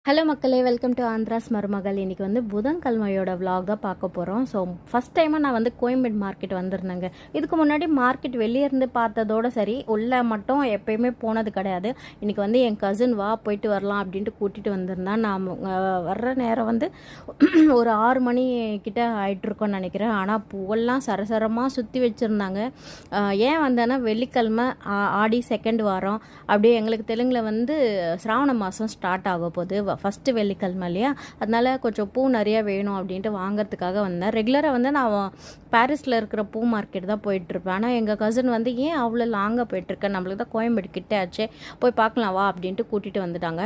Hello மக்களே, welcome to Andhras மருமகள். இன்றைக்கி வந்து புதன்கிழமையோட vlog தான் பார்க்க போகிறோம். ஸோ ஃபஸ்ட் டைமாக நான் வந்து கோயம்பேடு மார்க்கெட் வந்திருந்தேங்க. இதுக்கு முன்னாடி மார்க்கெட் வெளியே இருந்து பார்த்ததோடு சரி, உள்ளே மட்டும் எப்போயுமே போனது கிடையாது. இன்றைக்கி வந்து என் கசின் வா போயிட்டு வரலாம் அப்படின்ட்டு கூட்டிகிட்டு வந்திருந்தான். நான் வர்ற நேரம் வந்து ஒரு 6 மணி கிட்ட ஆகிட்டுருக்கோன்னு நினைக்கிறேன். ஆனால் பூவெல்லாம் சரசரமாக சுற்றி வச்சுருந்தாங்க. ஏன் வந்தேன்னா, வெள்ளிக்கிழமை ஆடி 2nd வாரம், அப்படியே எங்களுக்கு தெலுங்கில் வந்து சிராவண மாதம் ஸ்டார்ட் ஆக போகுது. ஃபஸ்ட்டு வெள்ளிக்கிழமை இல்லையா, அதனால் கொஞ்சம் பூ நிறையா வேணும் அப்படின்ட்டு வாங்கிறதுக்காக வந்தேன். ரெகுலராக வந்து நான் பாரிஸில் இருக்கிற பூ மார்க்கெட் தான் போயிட்டுருப்பேன். ஆனால் எங்கள் கசின் வந்து ஏன் அவ்வளோ லாங்காக போயிட்டுருக்கேன், நம்மளுக்கு தான் கோயம்பேடு கிட்டே ஆச்சு, போய் பார்க்கலாம் வா அப்படின்ட்டு கூட்டிகிட்டு வந்துட்டாங்க.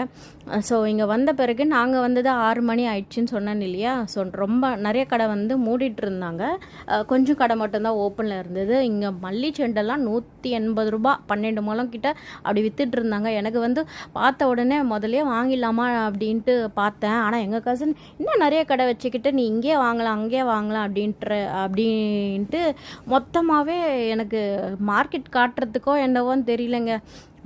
ஸோ இங்கே வந்த பிறகு நாங்கள் வந்தது 6 மணி ஆயிடுச்சுன்னு சொன்னேன் இல்லையா. ஸோ ரொம்ப நிறைய கடை வந்து மூடிட்டு இருந்தாங்க. கொஞ்சம் கடை மட்டும்தான் ஓப்பனில் இருந்தது. இங்கே மல்லி செண்டெல்லாம் 180 ரூபா, 12 முழம் கிட்ட அப்படி விற்றுட்டு இருந்தாங்க. எனக்கு வந்து பார்த்த உடனே முதலே வாங்கிடலாமா அப்படின்ட்டு பார்த்தேன். ஆனால் எங்கள் கசின் இன்னும் நிறைய கடை வச்சுக்கிட்டு நீ இங்கே வாங்கலாம் அங்கேயே வாங்கலாம் அப்படின்ட்டு மொத்தமாகவே எனக்கு மார்க்கெட் காட்டுறதுக்கோ என்னவோன்னு தெரியலங்க.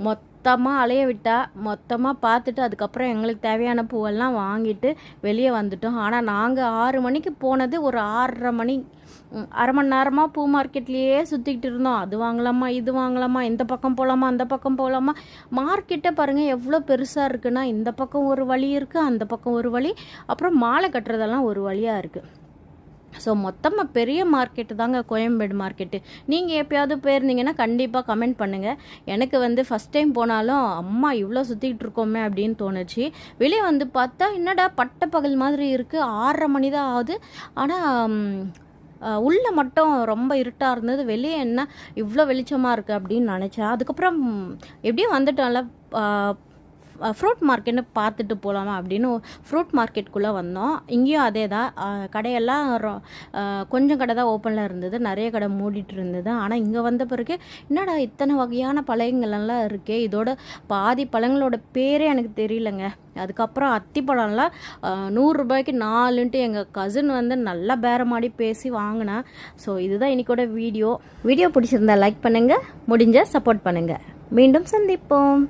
மொத்தமாக அலைய விட்டா, மொத்தமாக பார்த்துட்டு அதுக்கப்புறம் எங்களுக்கு தேவையான பூவெல்லாம் வாங்கிட்டு வெளியே வந்துட்டோம். ஆனால் நாங்கள் 6 மணிக்கு போனது ஒரு 6:30 மணி, அரை மணி நேரமாக பூ மார்க்கெட்லேயே சுற்றிக்கிட்டு இருந்தோம். அது வாங்கலாமா இது வாங்கலாமா, இந்த பக்கம் போகலாமா அந்த பக்கம் போகலாமா. மார்க்கெட்டை பாருங்கள் எவ்வளோ பெருசாக இருக்குன்னா, இந்த பக்கம் ஒரு வழி இருக்குது, அந்த பக்கம் ஒரு வழி, அப்புறம் மாலை கட்டுறதெல்லாம் ஒரு வழியாக இருக்குது. ஸோ மொத்தமாக பெரிய மார்க்கெட்டு தாங்க கோயம்பேடு மார்க்கெட்டு. நீங்கள் எப்போயாவது போயிருந்தீங்கன்னா கண்டிப்பாக கமெண்ட் பண்ணுங்கள். எனக்கு வந்து ஃபஸ்ட் டைம் போனாலும் அம்மா இவ்வளோ சுற்றிக்கிட்டு இருக்கோமே அப்படின்னு தோணுச்சு. வெளியே வந்து பார்த்தா என்னடா பட்டப்பகல் மாதிரி இருக்குது, 6:30 மணி தான் ஆகுது. ஆனால் உள்ளே மட்டும் ரொம்ப இருட்டாக இருந்தது. வெளியே என்ன இவ்வளோ வெளிச்சமாக இருக்குது அப்படின்னு நினச்சேன். அதுக்கப்புறம் எப்படியும் வந்துட்டோம்ல, ஃப்ரூட் மார்க்கெட்னு பார்த்துட்டு போகலாமா அப்படின்னு ஃப்ரூட் மார்க்கெட்டுக்குள்ளே வந்தோம். இங்கேயும் அதே தான், கடையெல்லாம் கொஞ்சம் கடை தான் ஓப்பனில் இருந்தது, நிறைய கடை மூடிட்டு இருந்தது. ஆனால் இங்கே வந்த பிறகு என்னடா இத்தனை வகையான பழங்களெல்லாம் இருக்கே, இதோட பாதி பழங்களோட பேரே எனக்கு தெரியலங்க. அதுக்கப்புறம் அத்திப்பழம்லாம் 100 ரூபாய்க்கு 4ன்ட்டு எங்கள் கசின் வந்து நல்லா பேரமாடி பேசி வாங்கினேன். ஸோ இதுதான் இன்றைக்கோட வீடியோ பிடிச்சிருந்தா லைக் பண்ணுங்கள், முடிஞ்சால் சப்போர்ட் பண்ணுங்கள். மீண்டும் சந்திப்போம்.